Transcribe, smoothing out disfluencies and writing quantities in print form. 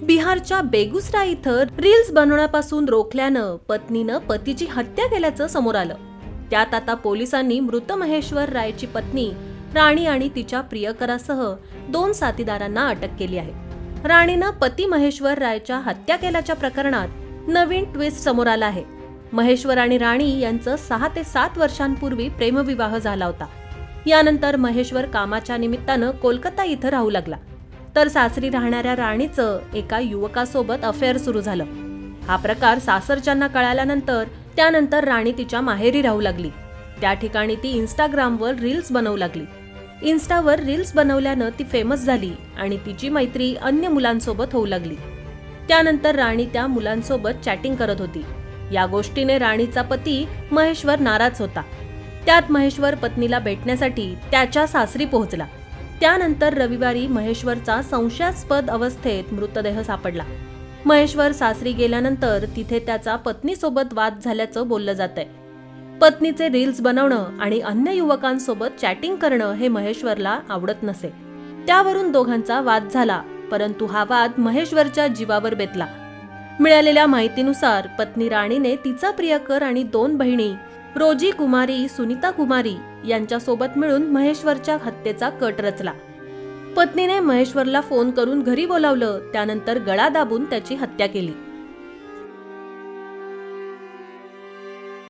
बिहारच्या बेगुसराय इथं रील्स बनवण्यापासून रोखल्यानं पत्नीनं पतीची हत्या केल्याचं समोर आलं. त्यात आता पोलिसांनी मृत महेश्वर रायची पत्नी राणी आणि तिच्या प्रियकरासह 2 साथीदारांना अटक केली आहे. राणीनं पती महेश्वर रायच्या हत्या केल्याच्या प्रकरणात नवीन ट्विस्ट समोर आला आहे. महेश्वर आणि राणी यांचं 6 ते 7 वर्षांपूर्वी प्रेमविवाह झाला होता. यानंतर महेश्वर कामाच्या निमित्तानं कोलकाता इथं राहू लागला, तर सासरी राहणाऱ्या राणीचं एका युवकासोबत अफेअर सुरू झालं. हा प्रकार सासरच्यांना कळाल्यानंतर त्यानंतर राणी तिच्या माहेरी राहू लागली. त्या ठिकाणी ती इंस्टाग्रामवर रील्स बनवू लागली. इन्स्टावर रील्स बनवल्यानं ती फेमस झाली आणि तिची मैत्री अन्य मुलांसोबत होऊ लागली. त्यानंतर राणी त्या मुलांसोबत चॅटिंग करत होती. या गोष्टीने राणीचा पती महेश्वर नाराज होता. त्यात महेश्वर पत्नीला भेटण्यासाठी त्याच्या सासरी पोहोचला. त्यानंतर रविवारी महेश्वरचा संशयास्पद अवस्थेत मृतदेह सापडला. महेश्वर सासरी गेल्यानंतर तिथे त्याचा पत्नीसोबत वाद झाल्याचं बोललं जातंय. पत्नीचे रील्स बनवणं आणि अन्य युवकांसोबत चॅटिंग करणं हे महेश्वरला आवडत नसे. त्यावरून दोघांचा वाद झाला, परंतु हा वाद महेश्वरच्या जीवावर बेतला. मिळालेल्या माहितीनुसार पत्नी राणीने तिचा प्रियकर आणि 2 बहिणी रोजी कुमारी, सुनीता कुमारी यांच्यासोबत मिळून महेश्वरच्या हत्येचा कट रचला. पत्नीने महेश्वरला फोन करून घरी बोलावलं, त्यानंतर गळा दाबून त्याची हत्या केली.